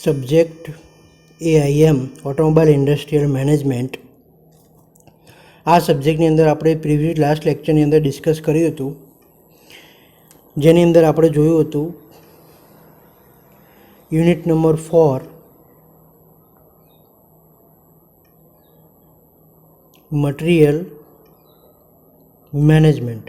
Subject AIM automobile industrial management. આ સબ્જેક્ટની અંદર આપણે પ્રીવિયસ લાસ્ટ લેક્ચરની અંદર ડિસ્કસ કર્યું હતું, જેની અંદર આપણે જોયું હતું unit number 4 material management.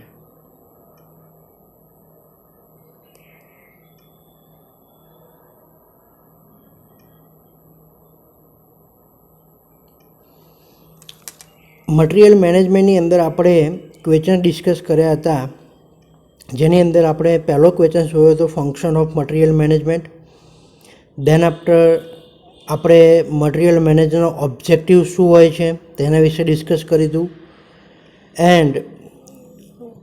Material મેનેજમેન્ટની અંદર આપણે ક્વેશ્ચન ડિસ્કસ કર્યા હતા, જેની અંદર આપણે પહેલો ક્વેશ્ચન જોયો હતો function of material management. Then after આપણે મટીરિયલ મેનેજમેન્ટનો ઓબ્જેક્ટિવ શું હોય છે તેના વિશે ડિસ્કસ કર્યું હતું. એન્ડ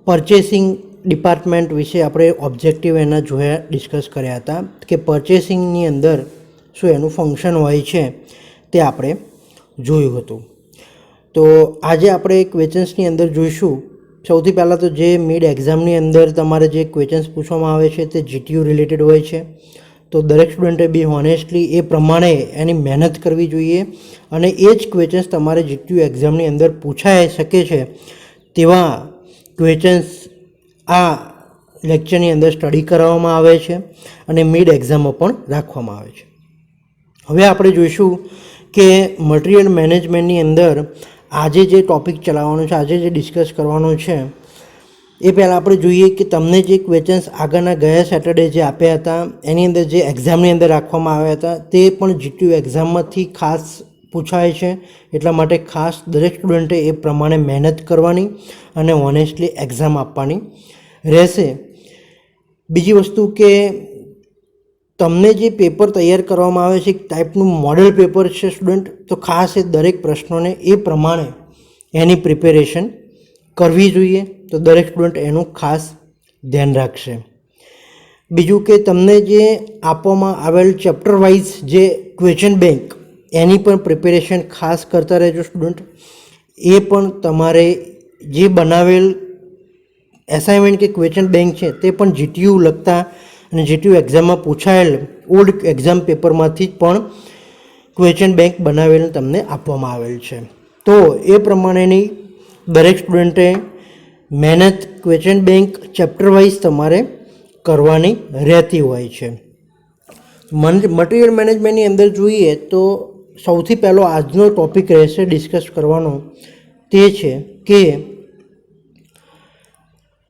પરચેસિંગ ડિપાર્ટમેન્ટ વિશે આપણે ઓબ્જેક્ટિવ એના ડિસ્કસ કર્યા હતા કે પરચેસિંગની અંદર શું એનું ફંક્શન હોય છે તે આપણે જોયું હતું. તો આજે આપણે ક્વેશ્ચન્સની અંદર જોઈશું. સૌથી પહેલાં તો જે મિડ એક્ઝામની અંદર તમારે જે ક્વેશ્ચન્સ પૂછવામાં આવે છે તે GTU રિલેટેડ હોય છે. તો દરેક સ્ટુડન્ટે બી હોનેસ્ટલી એ પ્રમાણે એની મહેનત કરવી જોઈએ અને એ જ ક્વેશ્ચન્સ તમારે GTU એક્ઝામની અંદર પૂછાઈ શકે છે તેવા ક્વેશ્ચન્સ આ લેક્ચરની અંદર સ્ટડી કરવામાં આવે છે અને મિડ એક્ઝામમાં પણ રાખવામાં આવે છે. હવે આપણે જોઈશું કે મટીરિયલ મેનેજમેન્ટની અંદર આજે જે ટૉપિક ચલાવવાનો છે, આજે જે ડિસ્કસ કરવાનો છે, એ પહેલાં આપણે જોઈએ કે તમને જે ક્વેશ્ચન્સ આગળના ગયા સેટરડે જે આપ્યા હતા એની અંદર જે એક્ઝામની અંદર રાખવામાં આવ્યા હતા તે પણ GTU એક્ઝામમાંથી ખાસ પૂછાય છે. એટલા માટે ખાસ દરેક સ્ટુડન્ટે એ પ્રમાણે મહેનત કરવાની અને ઓનેસ્ટલી એક્ઝામ આપવાની રહેશે. બીજી વસ્તુ કે તમને જે પેપર તૈયાર કરવામાં આવે છે એક ટાઈપનું મોડેલ પેપર છે સ્ટુડન્ટ, તો ખાસ એ દરેક પ્રશ્નોને એ પ્રમાણે એની પ્રિપેરેશન કરવી જોઈએ. તો દરેક સ્ટુડન્ટ એનું ખાસ ધ્યાન રાખશે. બીજું કે તમને જે આપવામાં આવેલ ચેપ્ટર વાઇઝ જે ક્વેશ્ચન બેંક એની પણ પ્રિપેરેશન ખાસ કરતા રહેજો સ્ટુડન્ટ. એ પણ તમારે જે બનાવેલ એસાઇનમેન્ટ કે ક્વેશ્ચન બેંક છે તે પણ GTU લગતા અને GTU એક્ઝામમાં પૂછાયેલ ઓલ્ડ એક્ઝામ પેપરમાંથી પણ ક્વેશ્ચન બેંક બનાવેલ તમને આપવામાં આવેલ છે. તો એ પ્રમાણેની દરેક સ્ટુડન્ટે મહેનત ક્વેશ્ચન બેંક ચેપ્ટર વાઇઝ તમારે કરવાની રહેતી હોય છે. મટીરિયલ મેનેજમેન્ટની અંદર જોઈએ તો સૌથી પહેલો આજનો ટૉપિક રહેશે ડિસ્કસ કરવાનો, તે છે કે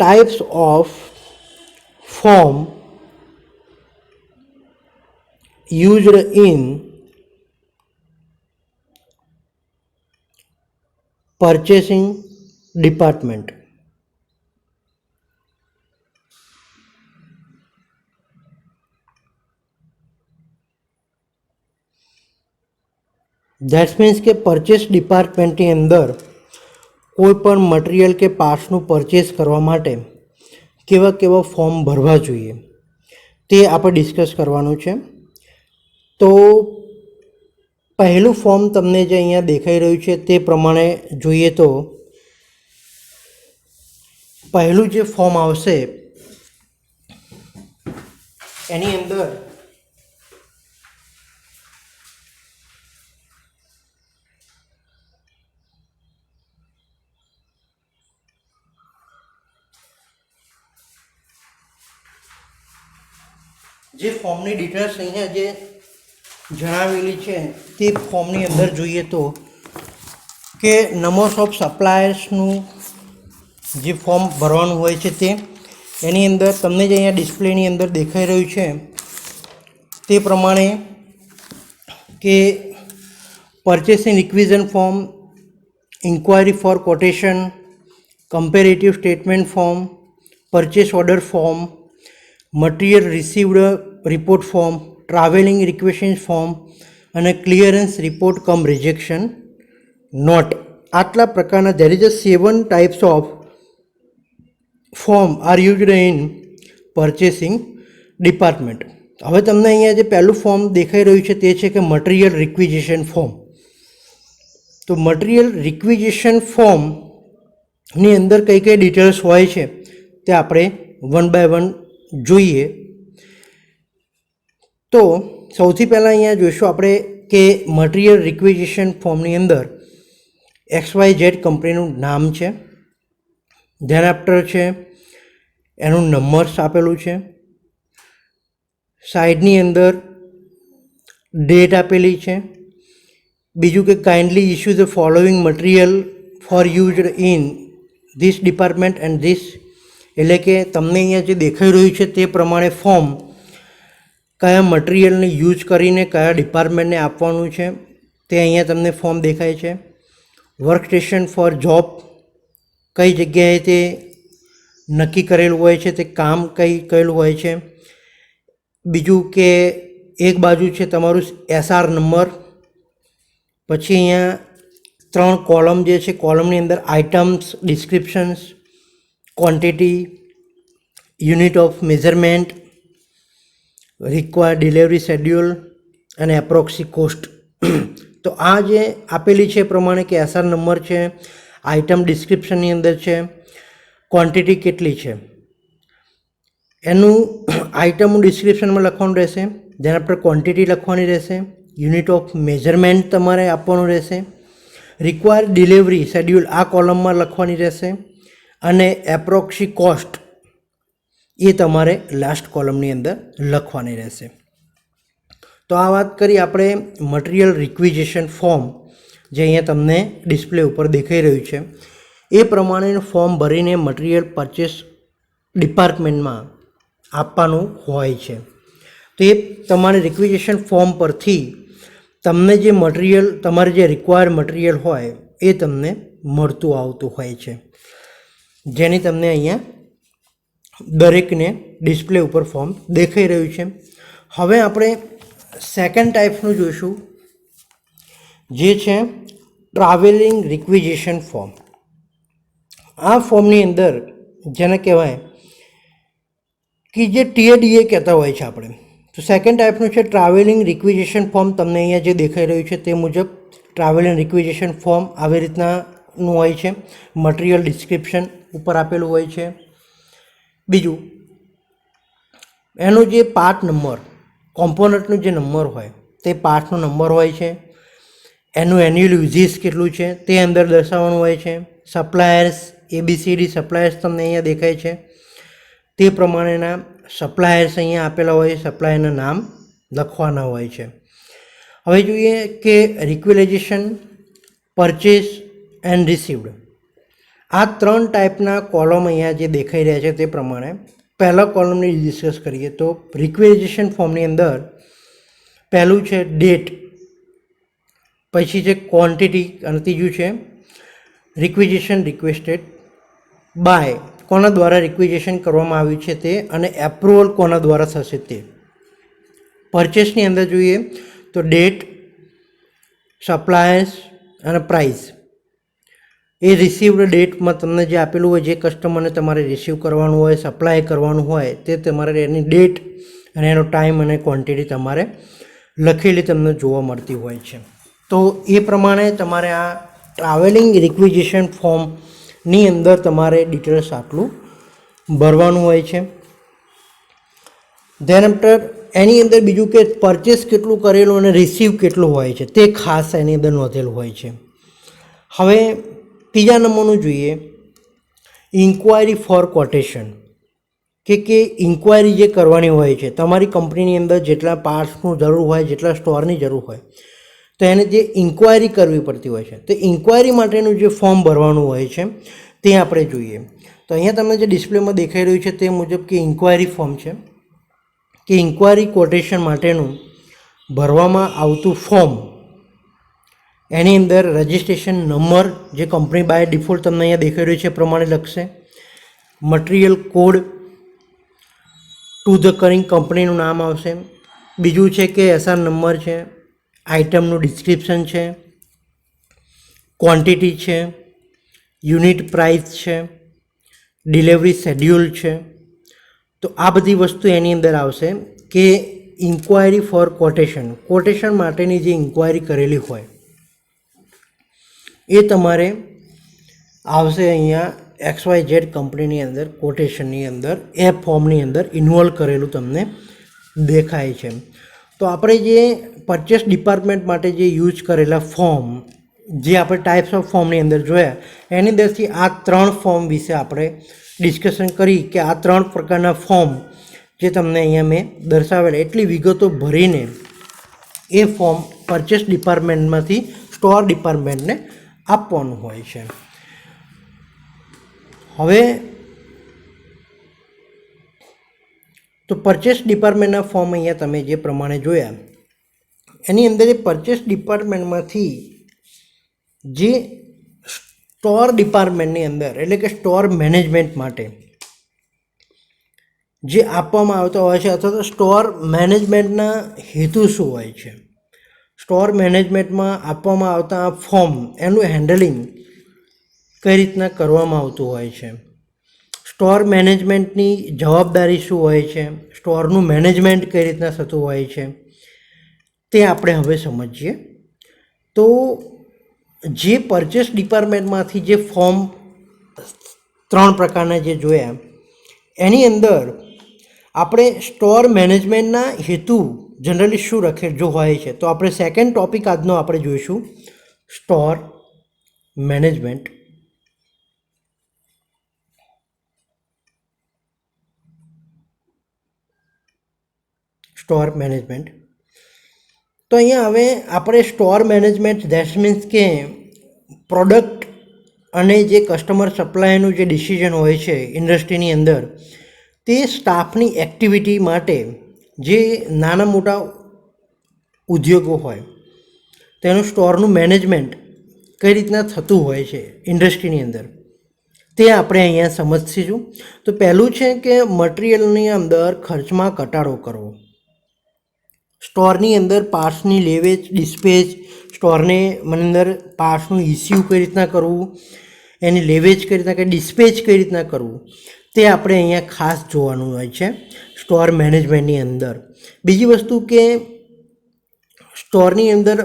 types of form used in purchasing department. That's means કે પરચેસ ડિપાર્ટમેન્ટની અંદર કોઈ પણ મટીરિયલ કે પાર્ટ્સનું પરચેસ કરવા માટે કેવા કેવા ફોર્મ ભરવા જોઈએ તે આપણે ડિસ્કસ કરવાનું છે. તો પહેલું ફોર્મ તમને જે અહીંયા દેખાઈ રહ્યું છે તે પ્રમાણે જોઈએ તો પહેલું જે ફોર્મ આવશે એની અંદર જે ફોર્મની ડિટેલ્સ અહીંયા જે જણાવેલી છે તે ફોર્મની અંદર જોઈએ તો કે નંબર્સ ઓફ સપ્લાયર્સનું જે ફોર્મ ભરવાનું હોય છે તે એની અંદર તમને જે અહીંયા ડિસ્પ્લેની અંદર દેખાઈ રહ્યું છે તે પ્રમાણે કે purchasing requisition form, inquiry for quotation, comparative statement form, purchase order form, material received report form, travelling requisition form અને clearance report cum rejection note. આટલા પ્રકારના there is 7 types of form are used in purchasing department. હવે તમને અહીંયા જે પહેલું form દેખાઈ રહ્યું છે તે છે કે મટીરિયલ રિક્વિઝિશન ફોર્મ. તો મટીરિયલ રિક્વિઝિશન ફોર્મની અંદર કઈ કઈ ડિટેલ્સ હોય છે તે આપણે વન બાય વન જોઈએ. તો સૌથી પહેલાં અહીંયા જોઈશું આપણે કે મટીરિયલ રિક્વિઝિશન ફોર્મની અંદર XYZ કંપનીનું નામ છે, ધેન આફ્ટર છે એનું નંબર્સ આપેલું છે, સાઈડની અંદર ડેટ આપેલી છે, બીજું કે kindly issue the following material four used in this department and this, એટલે કે તમને અહીંયા જે દેખાઈ રહ્યું છે તે પ્રમાણે ફોર્મ કયા મટીરિયલને યુઝ કરીને કયા ડિપાર્ટમેન્ટને આપવાનું છે તે અહીંયા તમને ફોર્મ દેખાય છે. વર્ક સ્ટેશન ફોર જોબ, કઈ જગ્યાએ તે નક્કી કરેલું હોય છે, તે કામ કઈ કરેલું હોય છે. બીજું કે એક બાજુ છે તમારું SR નંબર, પછી અહીંયા 3 કોલમ જે છે, કોલમની અંદર items, descriptions, quantity, unit of measurement, required delivery schedule અને એપ્રોક્સી કોસ્ટ. તો આ જે આપેલી છે એ પ્રમાણે કે SR નંબર છે, આઇટમ ડિસ્ક્રિપ્શનની અંદર છે, ક્વોન્ટિટી કેટલી છે એનું આઇટમનું ડિસ્ક્રિપ્શનમાં લખવાનું રહેશે, જેના પર ક્વોન્ટિટી લખવાની રહેશે, યુનિટ ઓફ મેઝરમેન્ટ તમારે આપવાનું રહેશે, રિક્વાયર્ડ ડિલિવરી શેડ્યુલ આ કોલમમાં લખવાની રહેશે અને એપ્રોક્સી કોસ્ટ એ તમારે લાસ્ટ કોલમની અંદર લખવાની રહેશે. તો આ વાત કરી આપણે મટીરિયલ રિક્વિઝિશન ફોર્મ જે અહીંયા તમને ડિસ્પ્લે ઉપર દેખાઈ રહ્યું છે એ પ્રમાણેનું ફોર્મ ભરીને મટીરિયલ પરચેસ ડિપાર્ટમેન્ટમાં આપવાનું હોય છે. તો એ તમારે રિક્વિઝિશન ફોર્મ પરથી તમને જે મટીરિયલ, તમારે જે રિક્વાયર્ડ મટીરિયલ હોય એ તમને મળતું આવતું હોય છે, જેની તમને અહીંયા દરેકને ડિસ્પ્લે ઉપર ફોર્મ દેખાઈ રહ્યું છે. હવે આપણે સેકન્ડ ટાઈપનું જોઈશું, જે છે ટ્રાવેલિંગ રિક્વિઝિશન ફોર્મ. આ ફોર્મની અંદર જેને કહેવાય કે જે TADA કહેતા હોય છે આપણે, તો સેકન્ડ ટાઈપનું છે ટ્રાવેલિંગ રિક્વિઝિશન ફોર્મ. તમને અહીંયા જે દેખાઈ રહ્યું છે તે મુજબ ટ્રાવેલિંગ રિક્વિઝિશન ફોર્મ આવી રીતનાનું હોય છે. મટીરિયલ ડિસ્ક્રિપ્શન ઉપર આપેલું હોય છે. બીજું એનો જે પાર્ટ નંબર, કોમ્પોનન્ટનો જે નંબર હોય તે પાર્ટનો નંબર હોય છે, એનું એન્યુઅલ યુઝિસ કેટલું છે તે અંદર દર્શાવવાનું હોય છે. સપ્લાયર્સ ABCD સપ્લાયર્સ તમને અહીંયા દેખાય છે, તે પ્રમાણેના સપ્લાયર્સ અહીંયા આપેલા હોય, સપ્લાયરના નામ લખવાના હોય છે. હવે જોઈએ કે રિક્વિઝિશન, પરચેસ એન્ડ રિસીવ્ડ, આ 3 ટાઈપના કોલમ અહીંયા જે દેખાઈ રહ્યા છે તે પ્રમાણે પહેલા કોલમની ડિસ્કસ કરીએ તો રિક્વિઝિશન ફોર્મની અંદર પહેલું છે ડેટ, પછી છે ક્વોન્ટિટી અને ત્રીજું છે રિક્વિઝિશન રિક્વેસ્ટેડ બાય, કોના દ્વારા રિક્વિઝિશન કરવામાં આવ્યું છે તે અને એપ્રુવલ કોના દ્વારા થશે તે. પરચેસની અંદર જોઈએ તો ડેટ, સપ્લાયર્સ અને પ્રાઇસ. એ રિસીવ્ડ ડેટમાં તમને જે આપેલું હોય, જે કસ્ટમરને તમારે રિસીવ કરવાનું હોય, સપ્લાય કરવાનું હોય તે તમારે એની ડેટ અને એનો ટાઈમ અને ક્વોન્ટિટી તમારે લખેલી તમને જોવા મળતી હોય છે. તો એ પ્રમાણે તમારે આ ટ્રાવેલિંગ રિક્વિઝિશન ફોર્મની અંદર તમારે ડિટેલ્સ આટલું ભરવાનું હોય છે. ધેન આફ્ટર એની અંદર બીજું કે પરચેસ કેટલું કરેલું અને રિસીવ કેટલું હોય છે તે ખાસ એની અંદર નોંધેલું હોય છે. હવે ત્રીજા નંબરનું જોઈએ ઇન્ક્વાયરી ફોર કોટેશન, કે ઇન્ક્વાયરી જે કરવાની હોય છે તમારી કંપનીની અંદર જેટલા પાર્ટ્સનું જરૂર હોય, જેટલા સ્ટોરની જરૂર હોય, તો એને જે ઇન્ક્વાયરી કરવી પડતી હોય છે તે ઇન્ક્વાયરી માટેનું જે ફોર્મ ભરવાનું હોય છે તે આપણે જોઈએ. તો અહીંયા તમને જે ડિસ્પ્લેમાં દેખાઈ રહ્યું છે તે મુજબ કે ઇન્ક્વાયરી ફોર્મ છે, કે ઇન્ક્વાયરી કોટેશન માટેનું ભરવામાં આવતું ફોર્મ, એની અંદર રજિસ્ટ્રેશન નંબર જે કંપની બાય ડિફોલ્ટ તમને અહીંયા દેખાઈ રહ્યું છે એ પ્રમાણે લખશે, મટીરિયલ કોડ ટુ ધ કરિંગ કંપનીનું નામ આવશે, બીજું છે કે SR નંબર છે, આઇટમનું ડિસ્ક્રિપ્શન છે, ક્વોન્ટિટી છે, યુનિટ પ્રાઇસ છે, ડિલિવરી શેડ્યુલ છે. તો આ બધી વસ્તુ એની અંદર આવશે કે ઇન્ક્વાયરી ફોર કોટેશન, કોટેશન માટેની જે ઇન્ક્વાયરી કરેલી હોય એ તમારે આવશે અહીંયા XYZ કંપનીની અંદર કોટેશનની અંદર એ ફોર્મની અંદર ઇન્વોલ્વ કરેલું તમને દેખાય છે. તો તો આપણે જે પરચેસ ડિપાર્ટમેન્ટ માટે જે યુઝ કરેલા ફોર્મ, જે આપણે ટાઈપ્સ ઓફ ફોર્મની અંદર જોયા, એની અંદરથી આ 3 ફોર્મ વિશે આપણે ડિસ્કશન કરી કે આ 3 પ્રકારના ફોર્મ જે તમને અહીંયા મેં દર્શાવેલા એટલી વિગતો ભરીને એ ફોર્મ પરચેસ ડિપાર્ટમેન્ટમાંથી સ્ટોર ડિપાર્ટમેન્ટને આપવાનું હોય છે. હવે તો પરચેસ ડિપાર્ટમેન્ટના ફોર્મ અહીંયા તમે જે પ્રમાણે જોયા, એની અંદર એ પરચેસ ડિપાર્ટમેન્ટમાંથી જે સ્ટોર ડિપાર્ટમેન્ટની અંદર એટલે કે સ્ટોર મેનેજમેન્ટ માટે જે આપવામાં આવતા હોય છે અથવા તો સ્ટોર મેનેજમેન્ટના હેતુ શું હોય છે, સ્ટોર મેનેજમેન્ટમાં આપવામાં આવતા આ ફોર્મ એનું હેન્ડલિંગ કઈ રીતના કરવામાં આવતું હોય છે, સ્ટોર મેનેજમેન્ટની જવાબદારી શું હોય છે, સ્ટોરનું મેનેજમેન્ટ કઈ રીતના થતું હોય છે, તે આપણે હવે સમજીએ. તો જે પરચેસ ડિપાર્ટમેન્ટમાંથી જે ફોર્મ 3 પ્રકારના જે જોયા, એની અંદર આપણે સ્ટોર મેનેજમેન્ટના હેતુ જનરલી શું જો હોય છે, તો આપણે સેકન્ડ ટોપિક આજનો આપણે જોઈશું સ્ટોર મેનેજમેન્ટ. સ્ટોર મેનેજમેન્ટ તો અહીંયા હવે આપણે સ્ટોર મેનેજમેન્ટ ધેટ મીન્સ કે પ્રોડક્ટ અને જે કસ્ટમર સપ્લાયનું જે ડિસિઝન હોય છે ઇન્ડસ્ટ્રીની અંદર, તે સ્ટાફની એક્ટિવિટી માટે જે નાના મોટા ઉદ્યોગો હોય તેનું સ્ટોરનું મેનેજમેન્ટ કઈ રીતના થતું હોય છે ઇન્ડસ્ટ્રીની અંદર, તે આપણે અહીંયા સમજીશું. તો પહેલું છે કે મટીરિયલની અંદર ખર્ચમાં ઘટાડો કરવો, સ્ટોરની અંદર પાર્ટ્સની લેવેચ ડિસ્પેચ, સ્ટોરને અંદર પાર્ટ્સનું ઇસ્યુ કઈ રીતના કરવું, એની લેવેચ કઈ રીતના કે ડિસ્પેચ કઈ રીતના કરવું, તે આપણે અહીંયા ખાસ જોવાનું હોય છે સ્ટોર મેનેજમેન્ટની અંદર. બીજી વસ્તુ કે સ્ટોરની અંદર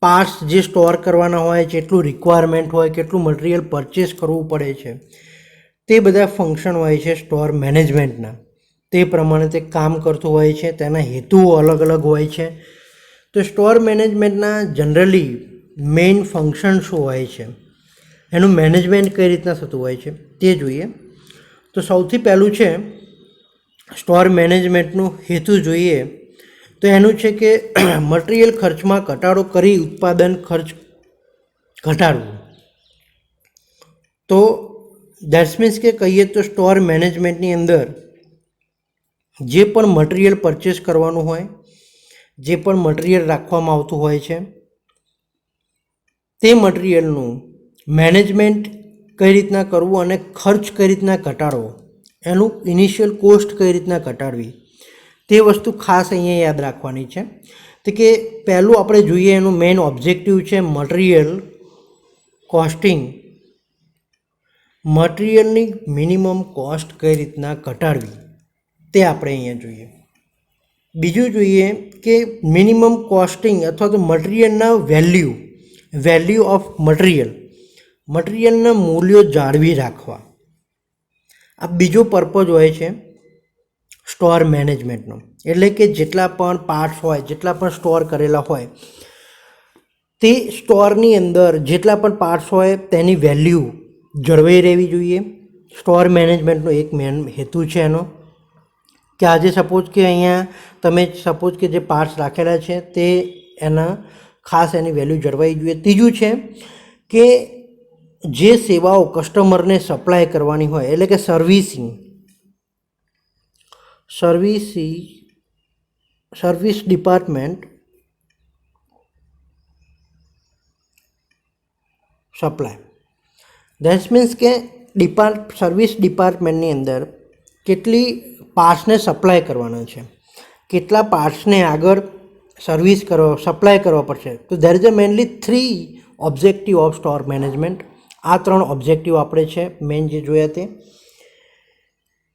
પાર્ટ્સ જે સ્ટોર કરવાના હોય, જેટલું રિક્વાયરમેન્ટ હોય, કેટલું મટીરિયલ પરચેસ કરવું પડે છે, તે બધા ફંક્શન હોય છે સ્ટોર મેનેજમેન્ટના. તે પ્રમાણે તે કામ કરતું હોય છે, તેના હેતુઓ અલગ અલગ હોય છે. તો સ્ટોર મેનેજમેન્ટના જનરલી મેઇન ફંક્શન શું હોય છે, એનું મેનેજમેન્ટ કઈ રીતના થતું હોય છે તે જોઈએ. તો સૌથી પહેલું છે સ્ટોર મેનેજમેન્ટનું હેતુ જોઈએ તો એનું છે કે મટીરિયલ ખર્ચમાં ઘટાડો કરી ઉત્પાદન ખર્ચ ઘટાડવું. તો દેટ્સ મીન્સ કે કહીએ તો સ્ટોર મેનેજમેન્ટની અંદર જે પણ મટીરિયલ પરચેસ કરવાનું હોય, જે પણ મટીરિયલ રાખવામાં આવતું હોય છે, તે મટીરિયલનું મેનેજમેન્ટ કઈ રીતના કરવું અને ખર્ચ કઈ રીતના ઘટાડવો, એનું ઇનિશિયલ કોસ્ટ કઈ રીતના ઘટાડવી, તે વસ્તુ ખાસ અહીંયા યાદ રાખવાની છે. તો કે પહેલું આપણે જોઈએ એનું મેઇન ઓબ્જેક્ટિવ છે મટીરિયલ કોસ્ટિંગ, મટીરિયલની મિનિમમ કોસ્ટ કઈ રીતના ઘટાડવી તે આપણે અહીંયા જોઈએ. બીજું જોઈએ કે મિનિમમ કોસ્ટિંગ અથવા તો મટીરિયલના વેલ્યુ ઓફ મટીરિયલના મૂલ્યો જાળવી રાખવા. આ બીજો પર્પઝ હોય છે સ્ટોર મેનેજમેન્ટનો. એટલે કે જેટલા પણ પાર્ટ્સ હોય, જેટલા પણ સ્ટોર કરેલા હોય, તે સ્ટોરની અંદર જેટલા પણ પાર્ટ્સ હોય તેની વેલ્યુ જળવાઈ રહેવી જોઈએ. સ્ટોર મેનેજમેન્ટનો એક મેન હેતુ છે એનો કે આજે સપોઝ કે અહીંયા તમે સપોઝ કે જે પાર્ટ્સ રાખેલા છે તે એના ખાસ એની વેલ્યુ જળવાઈ જોઈએ. ત્રીજું છે કે જે સેવાઓ કસ્ટમરને સપ્લાય કરવાની હોય એટલે કે service department supply, that's means કે સર્વિસ ડિપાર્ટમેન્ટની અંદર કેટલી પાર્ટ્સને સપ્લાય કરવાના છે, કેટલા પાર્ટ્સને આગળ સપ્લાય કરવા પડશે. તો there is a mainly 3 objective of store management. આ 3 ઓબ્જેક્ટિવ આપણે છે મેઇન જે જોયા તે.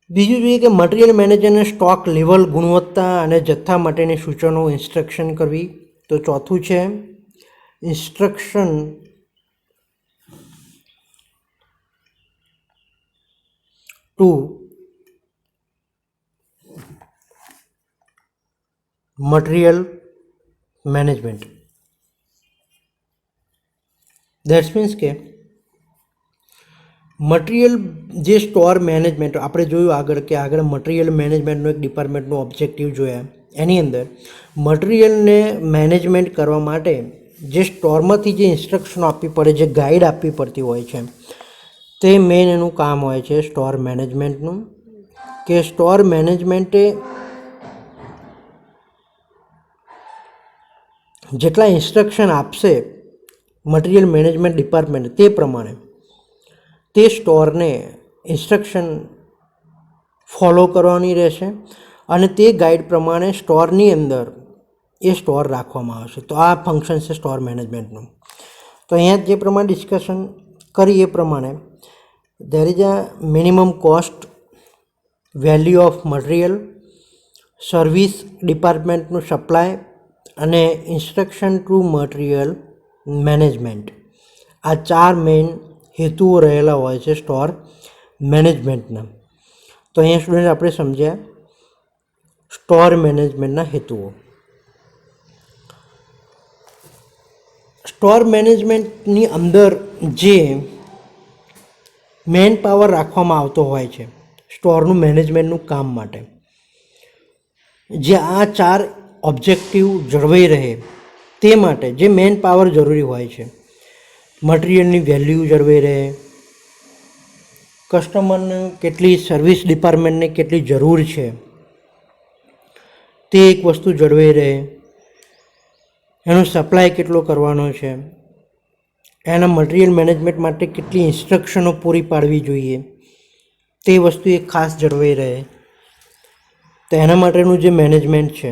બીજું જોઈએ કે મટીરિયલ મેનેજરને સ્ટોક લેવલ, ગુણવત્તા અને જથ્થા માટેની સૂચનો ઇન્સ્ટ્રક્શન કરવી. તો ચોથું છે instruction to material management. That's means કે મટીરિયલ જે સ્ટોર મેનેજમેન્ટ આપણે જોયું આગળ કે આગળ મટીરિયલ મેનેજમેન્ટનો એક ડિપાર્ટમેન્ટનો ઓબ્જેક્ટિવ જોયા. એની અંદર મટીરિયલને મેનેજમેન્ટ કરવા માટે જે સ્ટોરમાંથી જે ઇન્સ્ટ્રક્શનો આપવી પડે, જે ગાઈડ આપવી પડતી હોય છે, તે મેઇન એનું કામ હોય છે સ્ટોર મેનેજમેન્ટનું. કે સ્ટોર મેનેજમેન્ટે જેટલા ઇન્સ્ટ્રક્શન આપશે મટીરિયલ મેનેજમેન્ટ ડિપાર્ટમેન્ટ, તે પ્રમાણે તે સ્ટોરને ઇન્સ્ટ્રક્શન ફોલો કરવાની રહેશે અને તે ગાઈડ પ્રમાણે સ્ટોરની અંદર એ સ્ટોર રાખવામાં આવશે. તો આ ફંક્શન છે સ્ટોર મેનેજમેન્ટનું. તો અહીંયા જે પ્રમાણે ડિસ્કશન કરી એ પ્રમાણે there is a minimum cost, value of material, service ડિપાર્ટમેન્ટનું સપ્લાય અને ઇન્સ્ટ્રક્શન ટુ મટીરિયલ મેનેજમેન્ટ. આ 4 મેઇન હેતુઓ રહેલા હોય છે સ્ટોર મેનેજમેન્ટના. તો અહીંયા સ્ટુડન્ટ આપણે સમજ્યા સ્ટોર મેનેજમેન્ટના હેતુઓ. સ્ટોર મેનેજમેન્ટની અંદર જે મેન પાવર રાખવામાં આવતો હોય છે સ્ટોરનું મેનેજમેન્ટનું કામ માટે, જે આ 4 ઓબ્જેક્ટિવ જળવાઈ રહે તે માટે જે મેન પાવર જરૂરી હોય છે, મટીરિયલની વેલ્યુ જળવાઈ રહે, કસ્ટમરને કેટલી સર્વિસ ડિપાર્ટમેન્ટને કેટલી જરૂર છે તે એક વસ્તુ જળવાઈ રહે, એનો સપ્લાય કેટલો કરવાનો છે, એના મટીરિયલ મેનેજમેન્ટ માટે કેટલી ઇન્સ્ટ્રક્શનો પૂરી પાડવી જોઈએ તે વસ્તુ એક ખાસ જળવાઈ રહે. તો એના માટેનું જે મેનેજમેન્ટ છે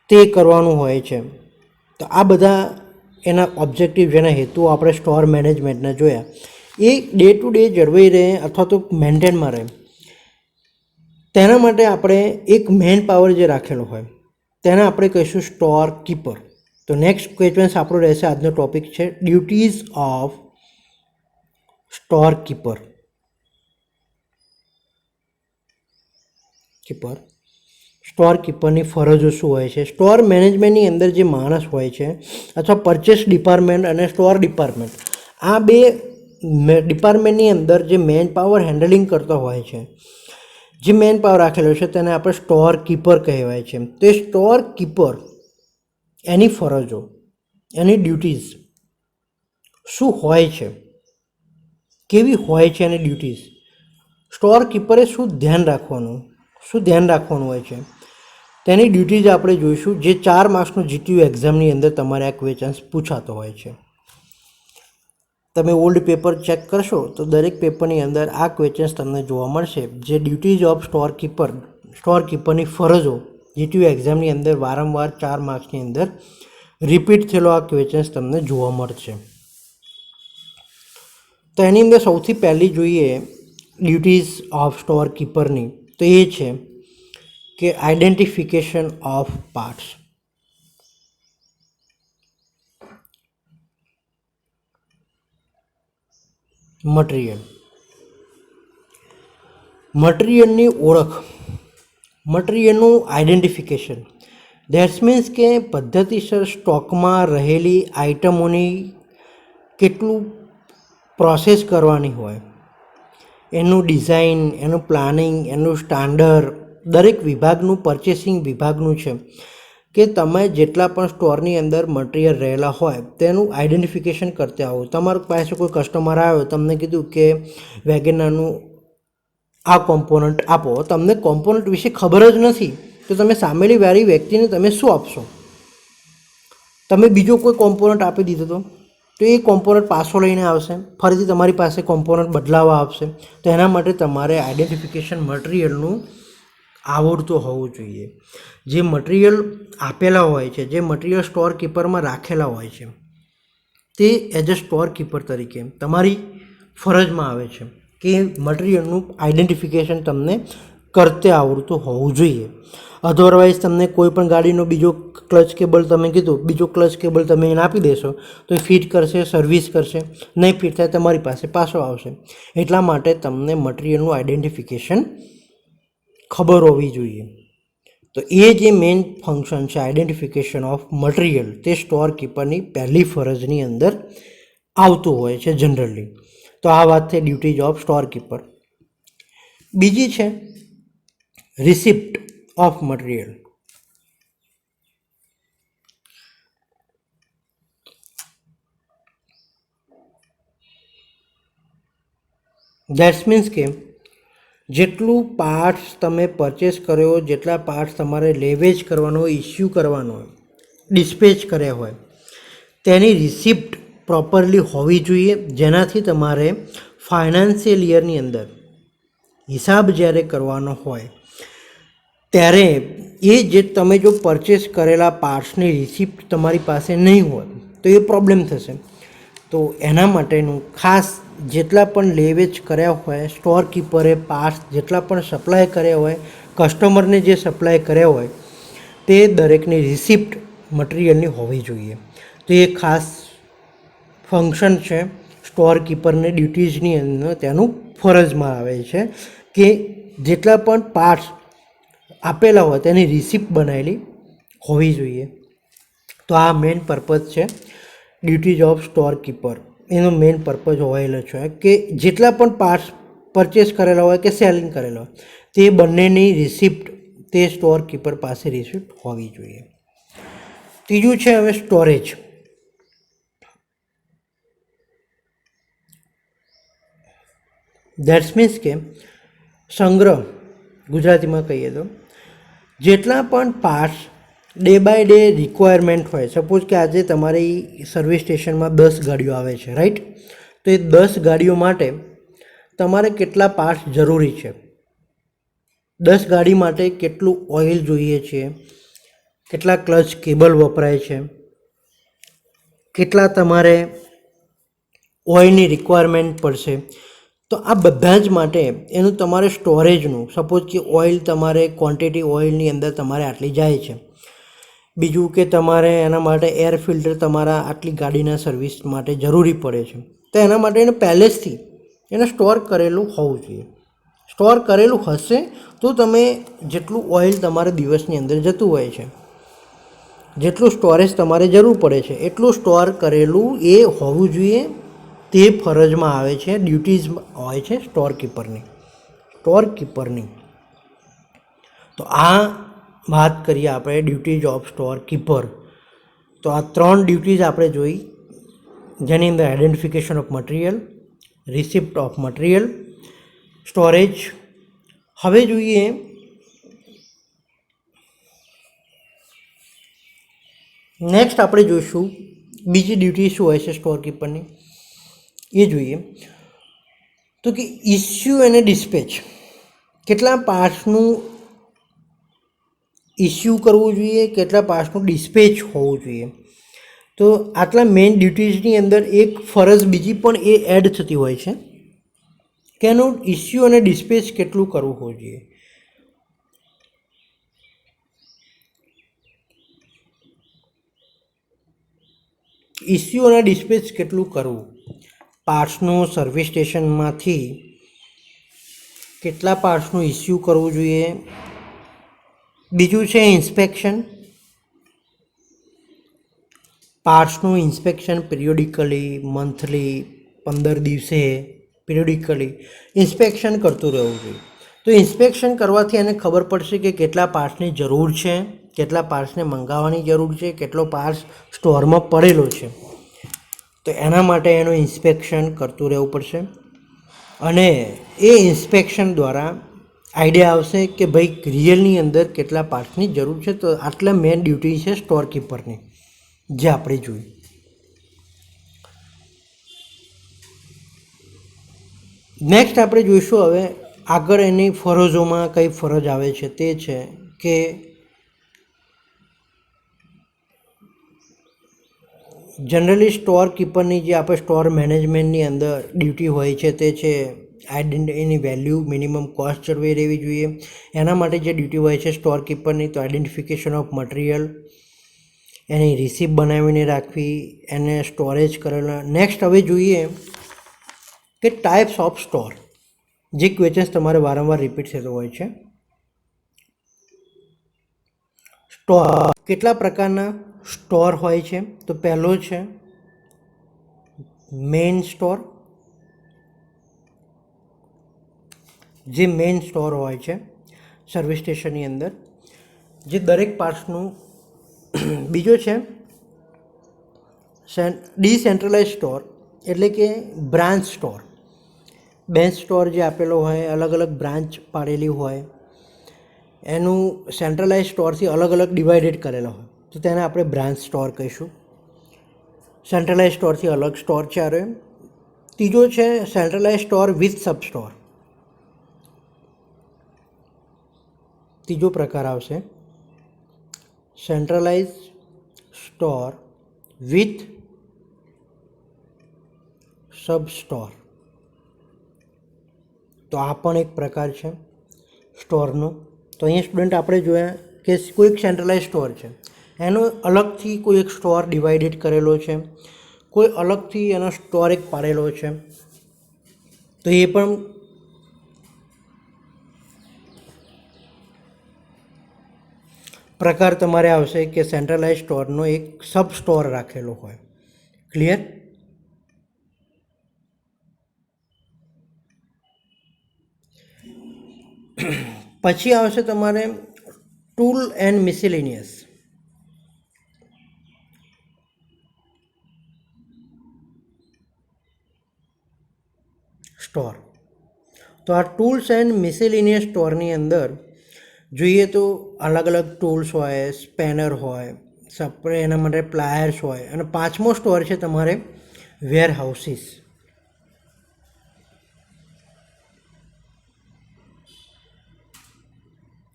તે કરવાનું હોય છે. તો આ બધા એના ઓબ્જેક્ટિવ, જેના હેતુઓ આપણે સ્ટોર મેનેજમેન્ટના જોયા, એ ડે ટુ ડે જળવાઈ રહે અથવા તો મેન્ટેનમાં રહે તેના માટે આપણે એક મેન પાવર જે રાખેલો હોય તેને આપણે કહીશું સ્ટોર કીપર. તો નેક્સ્ટ ક્વેશ્ચન આપણો રહેશે, આજનો ટોપિક છે duties of store keeper. Store કીપરની ફરજો શું હોય છે? સ્ટોર મેનેજમેન્ટની અંદર જે માણસ હોય છે અથવા પરચેસ ડિપાર્ટમેન્ટ અને સ્ટોર ડિપાર્ટમેન્ટ, આ બે ડિપાર્ટમેન્ટની અંદર જે મેન પાવર હેન્ડલિંગ કરતો હોય છે, જે મેન પાવર રાખેલો છે તેને આપણે સ્ટોર કીપર કહેવાય છે. તો એ સ્ટોર કીપર એની ફરજો, એની ડ્યુટીઝ શું હોય છે, કેવી હોય છે એની ડ્યુટીઝ, સ્ટોર કીપરે શું ધ્યાન રાખવાનું હોય છે તેની ડ્યુટીઝ આપણે જોઈશું. જે 4 માર્ક્સનું જીટીયુ એક્ઝામની અંદર તમારે આ ક્વેશ્ચન્સ પૂછાતો હોય છે. તમે ઓલ્ડ પેપર ચેક કરશો તો દરેક પેપરની અંદર આ ક્વેશ્ચન્સ તમને જોવા મળશે. જે ડ્યુટીઝ ઓફ સ્ટોર કીપરની ફરજો જીટીયુ એક્ઝામની અંદર વારંવાર 4 માર્ક્સની અંદર રિપીટ થયેલો આ ક્વેશ્ચન્સ તમને જોવા મળશે. તો એની અંદર સૌથી પહેલી જોઈએ ડ્યુટીઝ ઓફ સ્ટોર કીપરની, તો એ છે કે આઈડેન્ટિફિકેશન ઓફ પાર્ટ્સ. મટીરિયલની ઓળખ, મટીરિયલનું આઈડેન્ટિફિકેશન. ધેટ્સ મીન્સ કે પદ્ધતિસર સ્ટોકમાં રહેલી આઇટમોની કેટલું પ્રોસેસ કરવાની હોય, એનું ડિઝાઇન, એનું પ્લાનિંગ, એનું સ્ટાન્ડર્ડ દરેક વિભાગનું, પરચેસિંગ વિભાગનું છે કે તમે જેટલા પણ સ્ટોરની અંદર મટીરિયલ રહેલા હોય તેનું આઈડેન્ટિફિકેશન કરતા આવો. તમારી પાસે કોઈ કસ્ટમર આવ્યો, તમને કીધું કે વેગેનારનું આ કોમ્પોનન્ટ આપો, તમને કોમ્પોનન્ટ વિશે ખબર જ નથી તો તમે સામેલી વાળી વ્યક્તિને તમે શું આપશો? તમે બીજો કોઈ કોમ્પોનન્ટ આપી દીધો તો એ કોમ્પોનન્ટ પાછો લઈને આવશે, ફરીથી તમારી પાસે કોમ્પોનન્ટ બદલાવા આપશે. તો એના માટે તમારે આઈડેન્ટિફિકેશન મટીરિયલનું આવડતું હોવું જોઈએ. જે મટીરિયલ આપેલા હોય છે, જે મટીરિયલ સ્ટોર કીપરમાં રાખેલા હોય છે, તે એઝ અ સ્ટોર કીપર તરીકે તમારી ફરજમાં આવે છે કે મટીરિયલનું આઈડેન્ટિફિકેશન તમને કરતે આવડતું હોવું જોઈએ. અધરવાઇઝ તમને કોઈ પણ ગાડીનો બીજો ક્લચ કેબલ તમે કીધું, બીજો ક્લચ કેબલ તમે એને આપી દેશો તો એ ફિટ કરશે, સર્વિસ કરશે, નહીં ફિટ થાય તમારી પાસે પાછો આવશે. એટલા માટે તમને મટીરિયલનું આઈડેન્ટિફિકેશન ખબર હોવી જોઈએ. તો એ જે મેઇન ફંક્શન છે આઈડેન્ટિફિકેશન ઓફ મટીરિયલ, તે સ્ટોર કીપરની પહેલી ફરજની અંદર આવતું હોય છે જનરલી. તો આ વાત થઈ ડ્યુટીઝ ઓફ સ્ટોર કીપર. બીજી છે receipt of material. That's means કે જેટલું પાર્ટ્સ તમે પરચેસ કર્યો, જેટલા પાર્ટ્સ તમારે લેવેજ કરવાનો હોય, ઇસ્યુ કરવાનો હોય, ડિસ્પેચ કર્યા હોય, તેની રિસિપ્ટ પ્રોપરલી હોવી જોઈએ, જેનાથી તમારે ફાઇનાન્શિયલ યરની અંદર હિસાબ જ્યારે કરવાનો હોય ત્યારે એ જે તમે જો પરચેસ કરેલા પાર્ટ્સની રિસિપ્ટ તમારી પાસે નહીં હોય તો એ પ્રોબ્લેમ થશે. તો એના માટેનું ખાસ જેટલા પણ લેવેચ કર્યા હોય, સ્ટોર કીપરે પાર્ટ્સ જેટલા પણ સપ્લાય કર્યા હોય, કસ્ટમરને જે સપ્લાય કર્યા હોય, તે દરેકની રિસિપ્ટ મટીરિયલની હોવી જોઈએ. તો એ ખાસ ફંક્શન છે સ્ટોર કીપરને ડ્યુટીઝની અંદર તેનું ફરજમાં આવે છે કે જેટલા પણ પાર્ટ્સ આપેલા હોય તેની રિસિપ્ટ બનાવેલી હોવી જોઈએ. તો આ મેઇન પર્પઝ છે ડ્યુટીઝ ઓફ સ્ટોર કીપર. એનો મેઇન પર્પઝ હોયેલો છે કે જેટલા પણ પાર્ટ્સ પરચેસ કરેલા હોય કે સેલિંગ કરેલા હોય તે બંનેની રિસિપ્ટ તે સ્ટોર કીપર પાસે રિસિપ્ટ હોવી જોઈએ. ત્રીજું છે હવે સ્ટોરેજ. દેટ્સ મીન્સ કે સંગ્રહ, ગુજરાતીમાં કહીએ તો જેટલા પણ parts day by day requirement હોય. સપોઝ કે આજે તમારી સર્વિસ સ્ટેશનમાં 10 ગાડીઓ આવે છે, રાઈટ? તો એ 10 ગાડીઓ માટે તમારે કેટલા પાર્ટ્સ જરૂરી છે, 10 ગાડી માટે કેટલું ઓઇલ જોઈએ છે, કેટલા ક્લચ કેબલ વપરાય છે, કેટલા તમારે ઓઇલની રિક્વાયરમેન્ટ પડશે. તો આ બધા જ માટે એનું તમારે સ્ટોરેજનું, સપોઝ કે ઓઇલ તમારે ક્વોન્ટિટી ઓઇલની અંદર તમારે આટલી જાય છે. બીજું કે તમારે એના માટે એર ફિલ્ટર તમારા આટલી ગાડીના સર્વિસ માટે જરૂરી પડે છે. તો એના માટે એને પહેલેથી એને સ્ટોર કરેલું હોવું જોઈએ. સ્ટોર કરેલું હશે તો તમે જેટલું ઓઇલ તમારે દિવસની અંદર જતું હોય છે, જેટલું સ્ટોરેજ તમારે જરૂર પડે છે, એટલું સ્ટોર કરેલું એ હોવું જોઈએ. તે ફરજમાં આવે છે, ડ્યુટીઝ હોય છે સ્ટોર કીપરની. તો આ વાત કરીએ આપણે ડ્યુટીઝ ઓફ સ્ટોર કીપર. તો આ 3 ડ્યુટીઝ આપણે જોઈ, જેની અંદર identification of material, receipt of material, storage. હવે જોઈએ નેક્સ્ટ આપણે જોઈશું બીજી ડ્યુટી શું હોય છે સ્ટોર કીપરની, એ જોઈએ. તો કે ઇસ્યુ અને ડિસ્પેચ, કેટલા પાર્ટ્સનું ઇસ્યુ કરવું જોઈએ, કેટલા પાર્ટ્સનું ડિસ્પેચ હોવું જોઈએ. તો આટલા મેઇન ડ્યુટીઝની અંદર એક ફરજ બીજી પણ એ એડ થતી હોય છે કે એનું ઇસ્યુ અને ડિસ્પેચ કેટલું કરવું હોવું જોઈએ. ઇસ્યુ અને ડિસ્પેચ કેટલું કરવું, પાર્ટ્સનું સર્વિસ સ્ટેશનમાંથી કેટલા પાર્ટ્સનું ઇસ્યુ કરવું જોઈએ. બીજું છે ઇન્સ્પેક્શન, પાર્ટ્સનું ઇન્સ્પેક્શન પિરિયોડિકલી, મંથલી, 15 દિવસે પિરિયોડિકલી ઇન્સ્પેક્શન કરતું રહેવું જોઈએ. તો ઇન્સ્પેક્શન કરવાથી એને ખબર પડશે કે કેટલા પાર્ટ્સની જરૂર છે, કેટલા પાર્ટ્સને મંગાવવાની જરૂર છે, કેટલો પાર્ટ્સ સ્ટોરમાં પડેલો છે. તો એના માટે એનું ઇન્સ્પેક્શન કરતું રહેવું પડશે. અને એ ઇન્સ્પેક્શન દ્વારા આઈડિયા આવશે કે ભાઈ રિયલની અંદર કેટલા પાર્ટ્સની જરૂર છે. તો આટલા મેઇન ડ્યુટી છે સ્ટોર કીપરની, જે આપણે જોઈ. નેક્સ્ટ આપણે જોઈશું હવે આગળ એની ફરજોમાં કઈ ફરજ આવે છે. તે છે કે જનરલી સ્ટોર કીપરની જે આપણે સ્ટોર મેનેજમેન્ટની અંદર ડ્યુટી હોય છે તે છે આઈડેન્ટિટીની વેલ્યુ, મિનિમમ કોસ્ટ જળવાઈ રહેવી જોઈએ. એના માટે જે ડ્યુટી હોય છે સ્ટોર કીપરની, તો identification of material, any receipt બનાવીને રાખવી, એને સ્ટોરેજ કરેલા. નેક્સ્ટ હવે જોઈએ કે ટાઈપ્સ ઓફ સ્ટોર, જે ક્વેશ્ચન્સ તમારે વારંવાર રિપીટ થતો હોય છે. સ્ટોર કેટલા પ્રકારના સ્ટોર હોય છે? તો પહેલો છે મેઇન સ્ટોર. જે મેઇન સ્ટોર હોય છે સર્વિસ સ્ટેશનની અંદર, જે દરેક પાર્ટ્સનું. બીજો છે ડિસેન્ટ્રલાઇઝ સ્ટોર, એટલે કે બ્રાન્ચ સ્ટોર. બેન્ચ સ્ટોર જે આપેલો હોય, અલગ અલગ બ્રાન્ચ પાડેલી હોય, એનું સેન્ટ્રલાઇઝ સ્ટોરથી અલગ અલગ ડિવાઇડેડ કરેલા હોય, તો તેને આપણે બ્રાન્ચ સ્ટોર કહીશું. સેન્ટ્રલાઇઝ સ્ટોરથી અલગ સ્ટોર છે આ. ત્રીજો છે centralise store with sub store. ત્રીજો પ્રકાર આવશે centralise store with sub store. તો આ પણ એક પ્રકાર છે સ્ટોરનો. તો અહીંયા સ્ટુડન્ટ આપણે જોયા કે કોઈક સેન્ટ્રલાઇઝ સ્ટોર છે, એનો અલગથી કોઈ એક સ્ટોર ડિવાઇડેડ કરેલો છે, કોઈ અલગથી એનો સ્ટોર એક પાડેલો છે. તો એ પણ પ્રકાર તમારે આવશે કે સેન્ટ્રલાઇઝ સ્ટોરનો એક સબ સ્ટોર રાખેલો હોય. ક્લિયર? પછી આવશે તમારે ટૂલ એન્ડ મિસેલેનિયસ સ્ટોર. તો આ ટૂલ્સ એન્ડ મિસેલેનિયસ સ્ટોરની અંદર જોઈએ તો અલગ અલગ ટૂલ્સ હોય, સ્પેનર હોય, એના માટે પ્લાયર્સ હોય, અને પાંચમો સ્ટોર છે તમારે વેર હાઉસીસ.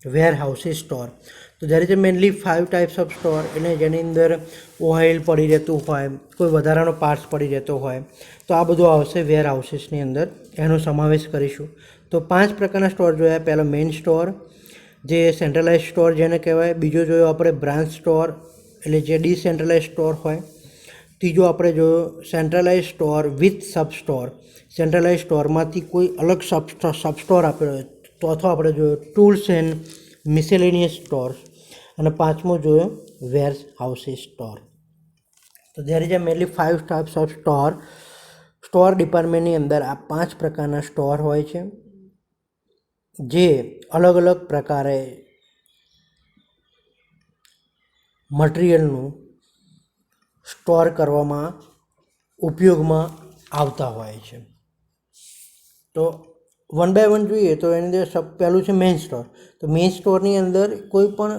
વેર હાઉસીસ સ્ટોર. તો there is mainly 5 types of store, એટલે જેની અંદર ઓઇલ પડી રહેતું હોય, કોઈ વધારાનો પાર્ટ્સ પડી રહેતો હોય, તો આ બધું આવશે વેર હાઉસીસની અંદર, એનો સમાવેશ કરીશું. તો 5 પ્રકારના સ્ટોર જોયા. પહેલો મેઇન સ્ટોર, જે સેન્ટ્રલાઇઝ સ્ટોર જેને કહેવાય. બીજો જોયો આપણે બ્રાન્ચ સ્ટોર, એટલે જે ડિસેન્ટ્રલાઇઝ સ્ટોર હોય. ત્રીજો આપણે જોયો centralise store with sub store, centralise સ્ટોરમાંથી કોઈ અલગ સબ સ્ટોર આપેલો હોય. ચોથો આપણે જોયો ટૂલ્સ એન્ડ મિસેલેનિયસ સ્ટોર, અને પાંચમો જોયો વેર હાઉસીસ સ્ટોર. તો there is mainly 5 types of store. Store ડિપાર્ટમેન્ટની અંદર આ 5 પ્રકારના સ્ટોર હોય છે, જે અલગ અલગ પ્રકારે મટીરિયલનું સ્ટોર કરવામાં ઉપયોગમાં આવતા હોય છે. તો વન બાય વન જોઈએ તો એની અંદર પહેલું છે મેઇન સ્ટોર. તો મેઇન સ્ટોરની અંદર કોઈ પણ